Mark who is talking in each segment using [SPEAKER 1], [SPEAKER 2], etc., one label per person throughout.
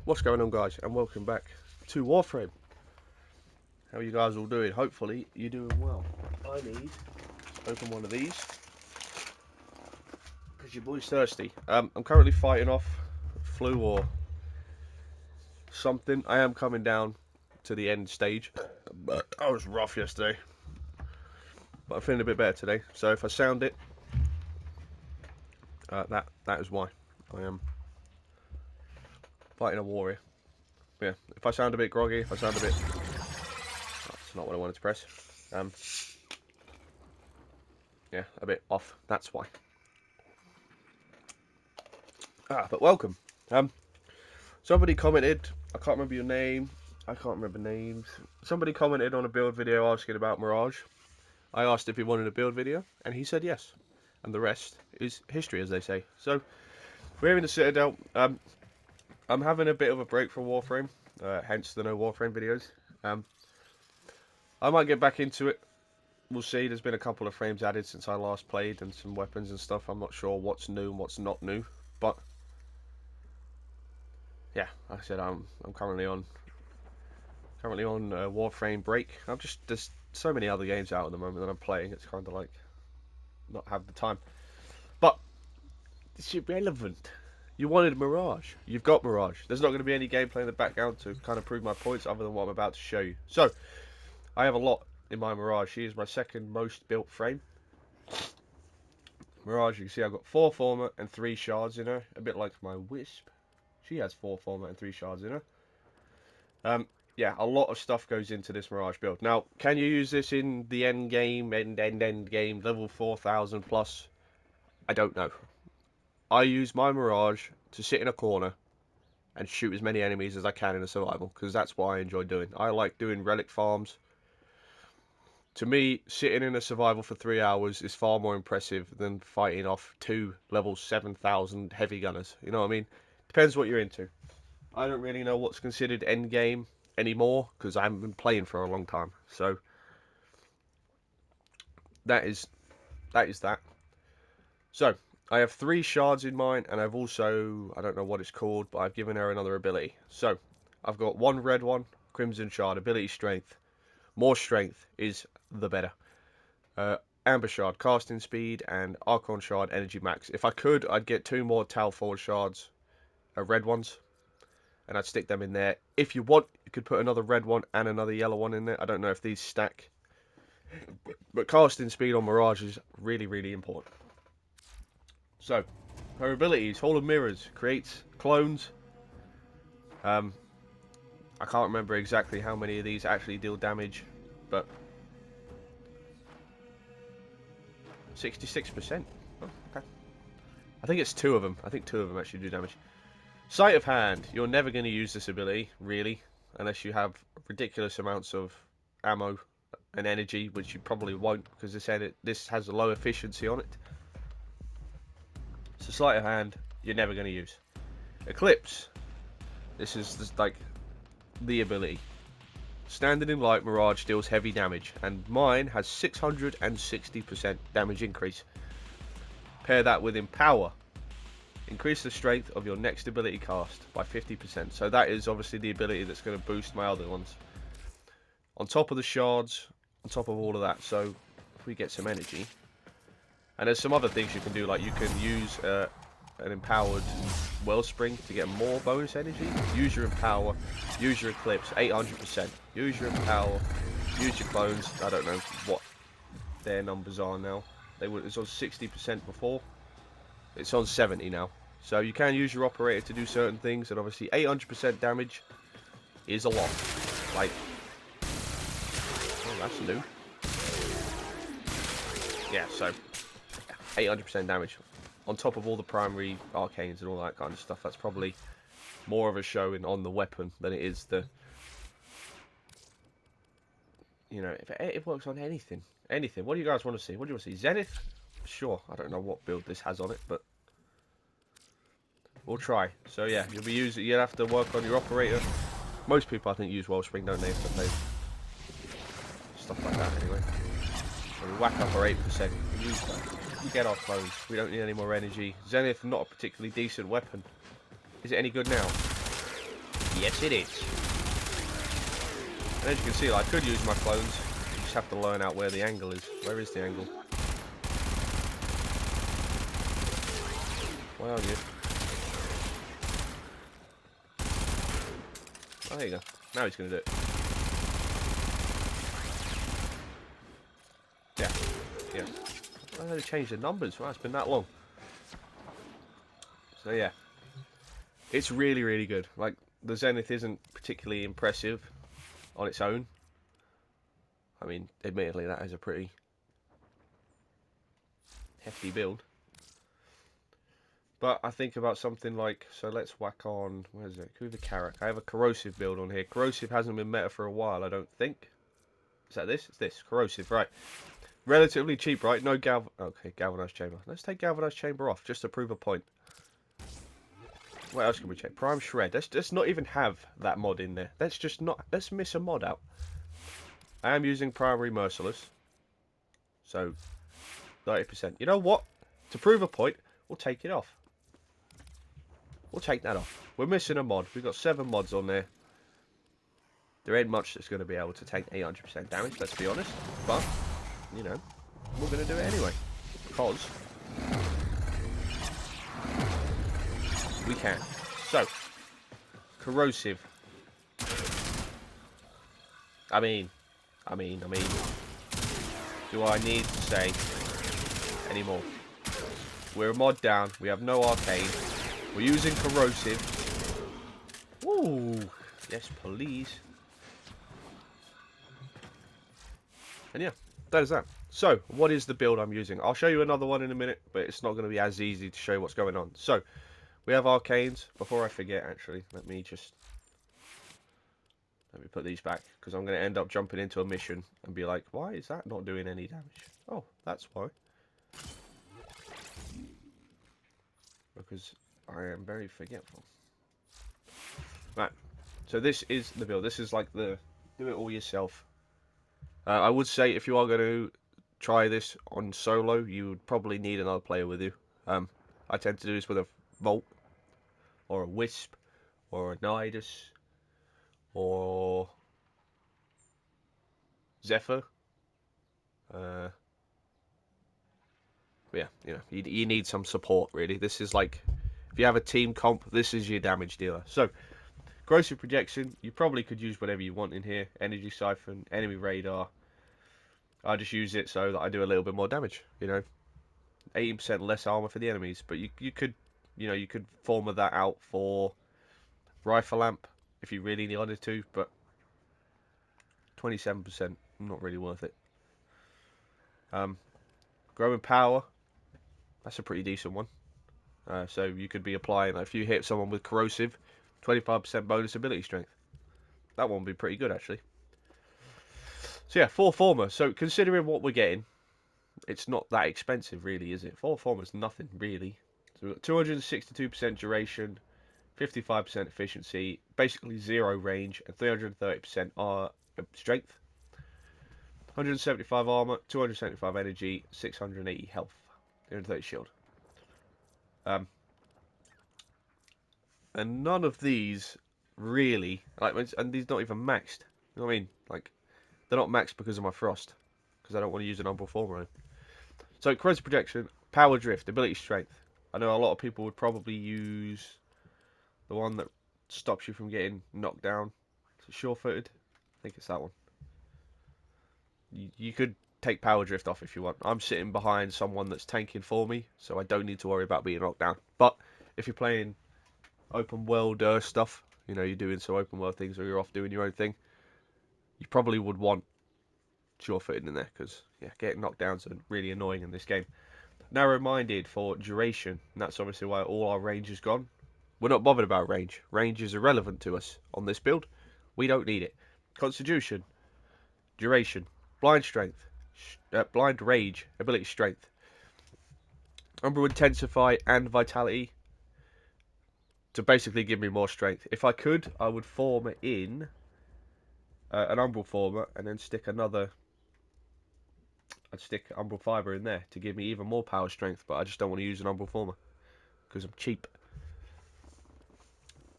[SPEAKER 1] What's going on, guys, and welcome back to Warframe. How are you guys all doing? Hopefully you're doing well. I need to open one of these because your boy's thirsty. I'm currently fighting off flu or something. I am coming down to the end stage, but I was rough yesterday, but I'm feeling a bit better today. So if I sound it, that is why. I am fighting a warrior. Yeah, if I sound a bit groggy, if I sound a bit... That's not what I wanted to press. Yeah, a bit off. That's why. But welcome. Somebody commented. I can't remember your name. I can't remember names. Somebody commented on a build video asking about Mirage. I asked if he wanted a build video, and he said yes. And the rest is history, as they say. So we're in the Citadel. I'm having a bit of a break from Warframe, hence the no Warframe videos. I might get back into it. We'll see. There's been a couple of frames added since I last played, and some weapons and stuff. I'm not sure what's new and what's not new, but yeah, like I said, I'm currently on Warframe break. There's so many other games out at the moment that I'm playing. It's kind of like not have the time. But it's irrelevant. You wanted Mirage. You've got Mirage. There's not going to be any gameplay in the background to kind of prove my points other than what I'm about to show you. So I have a lot in my Mirage. She is my second most built frame. Mirage, you can see I've got 4 Former and 3 shards in her. A bit like my Wisp. She has 4 Former and 3 shards in her. Yeah, a lot of stuff goes into this Mirage build. Now, can you use this in the end game, end game, level 4000 plus? I don't know. I use my Mirage to sit in a corner and shoot as many enemies as I can in a survival, because that's what I enjoy doing. I like doing relic farms. To me, sitting in a survival for 3 hours is far more impressive than fighting off 2 level 7000 heavy gunners. You know what I mean? Depends what you're into. I don't really know what's considered end game anymore because I haven't been playing for a long time. So that is that. So I have 3 shards in mine, and I've also, I don't know what it's called, but I've given her another ability. So I've got 1 red one, Crimson Shard, ability strength. More strength is the better. Amber Shard, casting speed, and Archon Shard, energy max. If I could, I'd get 2 more Tal Forward shards, red ones, and I'd stick them in there. If you want, you could put another red one and another yellow one in there. I don't know if these stack, but casting speed on Mirage is really, really important. So, her abilities: Hall of Mirrors, creates clones. I can't remember exactly how many of these actually deal damage, but 66%. Oh, okay. I think it's 2 of them. I think 2 of them actually do damage. Sight of Hand. You're never going to use this ability, really, unless you have ridiculous amounts of ammo and energy, which you probably won't, because this has a low efficiency on it. So Sight of Hand, you're never going to use. Eclipse. This is like the ability. Standing in light, Mirage deals heavy damage, and mine has 660% damage increase. Pair that with Empower. Increase the strength of your next ability cast by 50%. So that is obviously the ability that's going to boost my other ones. On top of the shards, on top of all of that. So if we get some energy. And there's some other things you can do, like you can use an empowered wellspring to get more bonus energy. Use your Empower, use your Eclipse, 800%. Use your Empower, use your clones. I don't know what their numbers are now. It was on 60% before. It's on 70 now. So you can use your operator to do certain things, and obviously 800% damage is a lot. Like, oh, that's new. Yeah, so 800% damage on top of all the primary arcanes and all that kind of stuff. That's probably more of a show on the weapon than it is the, you know, if it works on anything. What do you guys want to see? What do you want to see? Zenith? Sure. I don't know what build this has on it, but we'll try. So yeah, you'll have to work on your operator. Most people, I think, use Wellspring, don't they? If they stuff like that anyway. So we whack up our 8%. Use that. We get our clothes. We don't need any more energy. Zenith, not a particularly decent weapon. Is it any good now? Yes, it is. And as you can see, like, I could use my clones. You just have to learn out where the angle is. Where is the angle? Where are you? Oh, there you go. Now he's going to do it. Yeah. Yeah. I only changed the numbers. Wow, it's been that long. So, yeah. It's really, really good. Like, the Zenith isn't particularly impressive on its own. I mean, admittedly, that is a pretty hefty build. But I think about something like, so let's whack on, where is it? Kuva Carrot. I have a corrosive build on here. Corrosive hasn't been meta for a while, I don't think. Is that this? It's this. Corrosive, right. Relatively cheap, right? No okay, galvanized chamber. Let's take galvanized chamber off, just to prove a point. What else can we check? Prime shred. Let's not even have that mod in there. Let's miss a mod out. I am using primary merciless. So, 30%. You know what? To prove a point, we'll take it off. We'll take that off. We're missing a mod. We've got 7 mods on there. There ain't much that's going to be able to take 800% damage, let's be honest. But, you know, we're going to do it anyway. Because we can. So, corrosive. I mean. Do I need to say any more? We're a mod down. We have no arcane. We're using corrosive. Ooh. Yes, please. And yeah, that is that. So, what is the build I'm using? I'll show you another one in a minute, but it's not going to be as easy to show you what's going on. So, we have arcanes. Before I forget, actually, let me put these back, because I'm going to end up jumping into a mission and be like, why is that not doing any damage? Oh, that's why. Because I am very forgetful. Right, so this is the build. This is like the do it all yourself. I would say if you are going to try this on solo, you would probably need another player with you. I tend to do this with a Volt, or a Wisp, or a Nidus, or Zephyr. Yeah, you know, you need some support, really. This is like, if you have a team comp, this is your damage dealer. So, corrosive projection, you probably could use whatever you want in here. Energy siphon, enemy radar. I just use it so that I do a little bit more damage, you know. 18% less armor for the enemies, but you could, you know, you could form that out for rifle lamp if you really wanted to, but 27%, not really worth it. Growing power, that's a pretty decent one. So you could be applying, like, if you hit someone with corrosive, 25% bonus ability strength. That one would be pretty good, actually. So yeah, 4 former. So considering what we're getting, it's not that expensive, really, is it? 4 former's nothing, really. So we've got 262% duration, 55% efficiency, basically 0 range, and 330% strength. 175 armor, 275 energy, 680 health, 330 shield. And none of these really, like, and these not even maxed. You know what I mean? Like, they're not maxed because of my frost, because I don't want to use an umbral former. So corrosive projection, power drift, ability strength. I know a lot of people would probably use the one that stops you from getting knocked down. Is it sure-footed? I think it's that one. You could take power drift off if you want. I'm sitting behind someone that's tanking for me, so I don't need to worry about being knocked down. But if you're playing open world stuff, you know, you're doing some open world things, or you're off doing your own thing, you probably would want sure-footed in there, because yeah, getting knocked down is really annoying in this game. Narrow-minded for duration, and that's obviously why all our range is gone. We're not bothered about range. Range is irrelevant to us on this build. We don't need it. Constitution, duration, blind strength, blind rage, ability strength, umbral intensify, and vitality to basically give me more strength. If I could, I would form in an umbral former and then stick another. I'd stick umbral fiber in there to give me even more power strength, but I just don't want to use an umbral former because I'm cheap.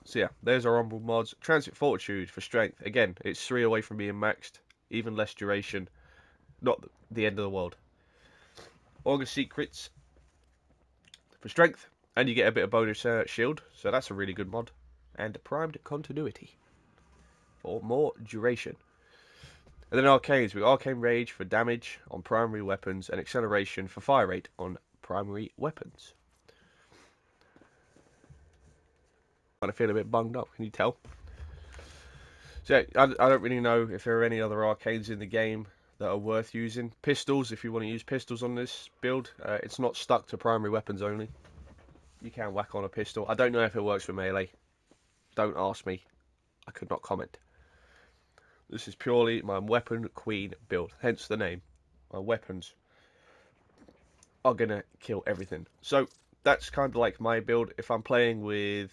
[SPEAKER 1] So yeah, there's our honorable mods. Transit Fortitude for strength. Again, it's 3 away from being maxed. Even less duration. Not the end of the world. August Secrets for strength. And you get a bit of bonus shield. So that's a really good mod. And Primed Continuity for more duration. And then Arcanes. We've got Arcane Rage for damage on primary weapons. And Acceleration for fire rate on primary weapons. I feel a bit bunged up, can you tell? So yeah, I don't really know if there are any other arcanes in the game that are worth using. Pistols, if you want to use pistols on this build, it's not stuck to primary weapons only. You can whack on a pistol. I don't know if it works for melee. Don't ask me. I could not comment. This is purely my weapon queen build, hence the name. My weapons are going to kill everything. So that's kind of like my build. If I'm playing with,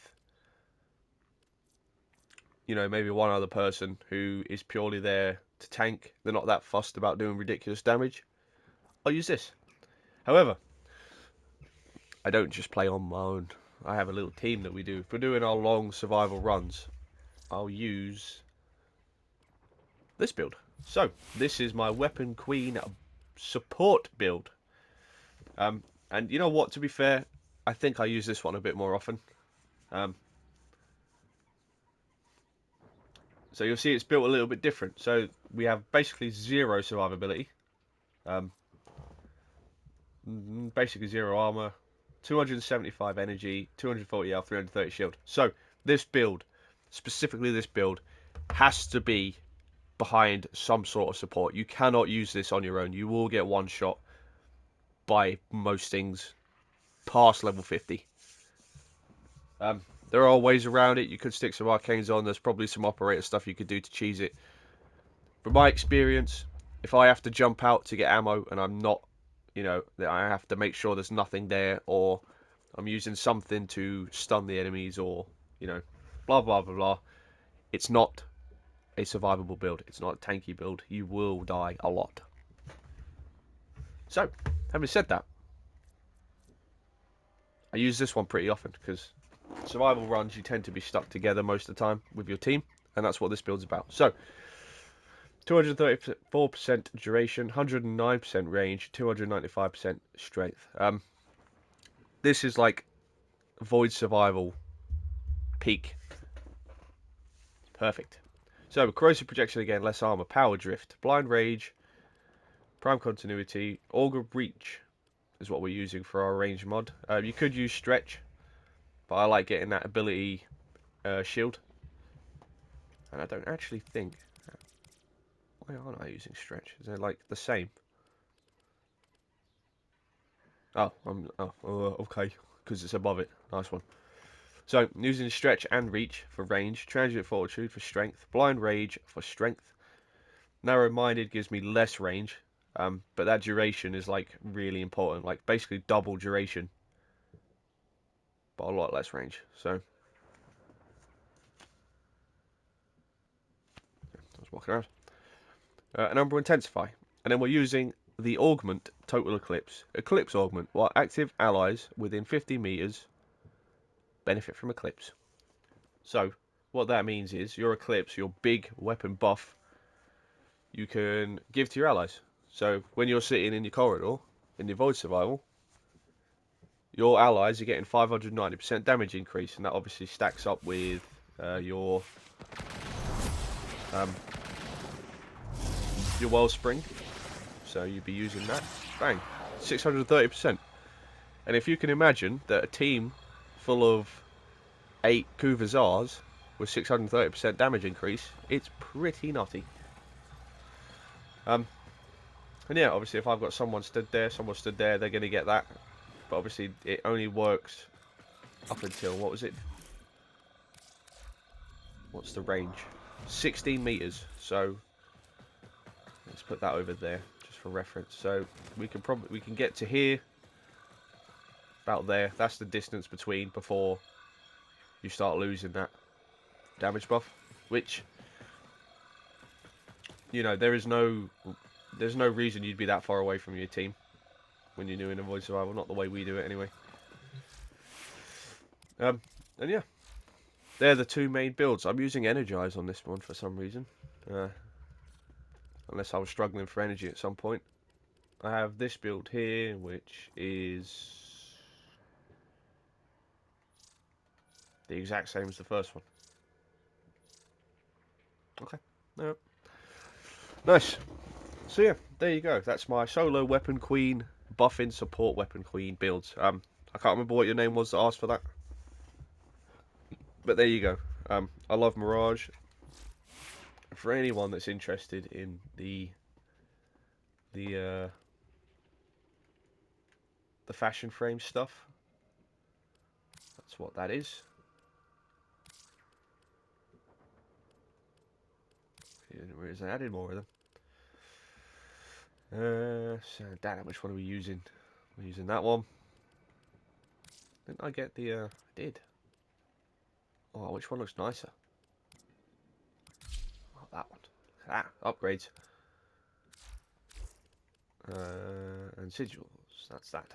[SPEAKER 1] you know, maybe one other person who is purely there to tank, they're not that fussed about doing ridiculous damage, I'll use this. However, I don't just play on my own. I have a little team that we do. If we're doing our long survival runs, I'll use this build. So, this is my Weapon Queen support build. And you know what, to be fair, I think I use this one a bit more often. So you'll see it's built a little bit different. So we have basically 0 survivability. Basically 0 armor, 275 energy, 240 health, 330 shield. So this build, specifically this build, has to be behind some sort of support. You cannot use this on your own. You will get one shot by most things past level 50. There are ways around it. You could stick some arcanes on. There's probably some operator stuff you could do to cheese it. From my experience, if I have to jump out to get ammo and I'm not, you know, I have to make sure there's nothing there, or I'm using something to stun the enemies, or, you know, blah, blah, blah, blah. It's not a survivable build. It's not a tanky build. You will die a lot. So, having said that, I use this one pretty often because survival runs, you tend to be stuck together most of the time with your team, and that's what this build's about. So, 234% duration, 109% range, 295% strength. This is like void survival peak. Perfect. So, corrosive projection again, less armor, power drift, blind rage, prime continuity, auger breach is what we're using for our range mod. You could use stretch, but I like getting that ability shield. And I don't actually think. Why aren't I using stretch? Is it like the same? Oh, okay, because it's above it. Nice one. So, using stretch and reach for range, transient fortitude for strength, blind rage for strength, narrow-minded gives me less range, but that duration is like really important, like basically double duration, but a lot less range. So, I was walking around. And number intensify, and then we're using the augment total eclipse. Eclipse augment, while active allies within 50 meters benefit from eclipse. So, what that means is your eclipse, your big weapon buff, you can give to your allies. So, when you're sitting in your corridor, in your void survival, your allies are getting 590% damage increase, and that obviously stacks up with your wellspring. So you'd be using that. Bang, 630%. And if you can imagine that a team full of 8 Kuvazars with 630% damage increase, it's pretty nutty. And yeah, obviously if I've got someone stood there, they're going to get that. But obviously it only works up until, what was it? What's the range? 16 meters. So let's put that over there just for reference. So we can get to here, about there. That's the distance between before you start losing that damage buff, which, you know, there's no reason you'd be that far away from your team when you're doing a void survival. Not the way we do it anyway. And yeah, they're the two main builds. I'm using Energize on this one for some reason. Unless I was struggling for energy at some point. I have this build here, which is the exact same as the first one. Okay. Yep. Nice. So yeah, there you go. That's my solo weapon queen, buffing support weapon queen builds. I can't remember what your name was that asked for that. But there you go. I love Mirage. For anyone that's interested in the fashion frame stuff, that's what that is. I added more of them. So damn, which one are we using? We're using that one. Didn't I get the? I did. Oh, which one looks nicer? Oh, that one. Ah, upgrades. And sigils. That's that.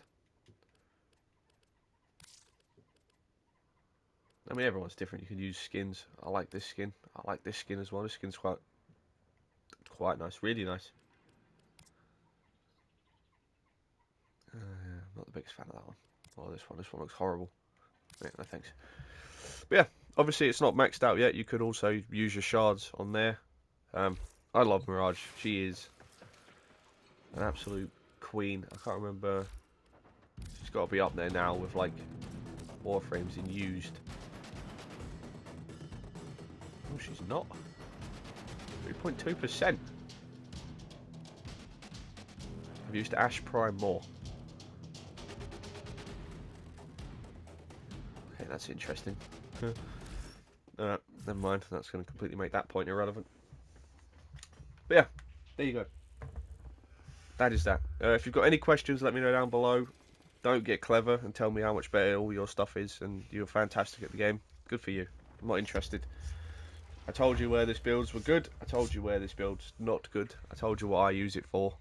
[SPEAKER 1] I mean, everyone's different. You can use skins. I like this skin. I like this skin as well. This skin's quite nice. Really nice. I'm not the biggest fan of that one. Oh, this one. This one looks horrible. Yeah, no thanks. But yeah, obviously it's not maxed out yet. You could also use your shards on there. I love Mirage. She is an absolute queen. I can't remember. She's got to be up there now with like Warframes in used. Oh, she's not. 3.2%. I've used Ash Prime more. Okay, that's interesting. Never mind. That's going to completely make that point irrelevant. But yeah, there you go. That is that. If you've got any questions, let me know down below. Don't get clever and tell me how much better all your stuff is and you're fantastic at the game. Good for you. I'm not interested. I told you where this builds were good. I told you where this build's not good. I told you what I use it for.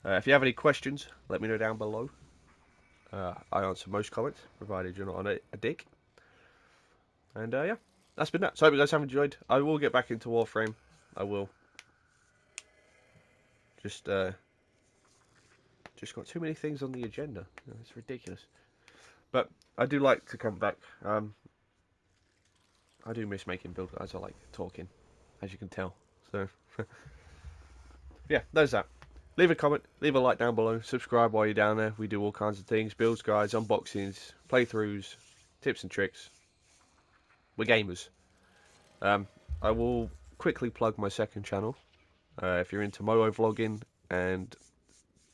[SPEAKER 1] If you have any questions, let me know down below. I answer most comments, provided you're not on a dick. And yeah, that's been that. So I hope you guys have enjoyed. I will get back into Warframe. I will. Just got too many things on the agenda. It's ridiculous. But I do like to come back. I do miss making build guides. I like talking, as you can tell. So yeah, there's that. Leave a comment, leave a like down below, subscribe while you're down there. We do all kinds of things: builds, guides, unboxings, playthroughs, tips and tricks. We're gamers. I will quickly plug my second channel. If you're into moto vlogging and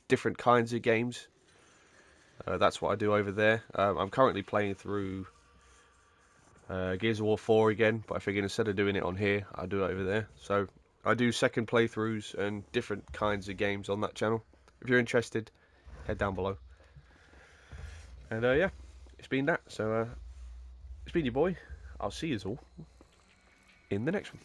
[SPEAKER 1] different kinds of games, that's what I do over there. I'm currently playing through Gears of War 4 again, but I figured instead of doing it on here, I'll do it over there. So I do second playthroughs and different kinds of games on that channel. If you're interested, head down below. And yeah, it's been that. So it's been your boy. I'll see you all in the next one.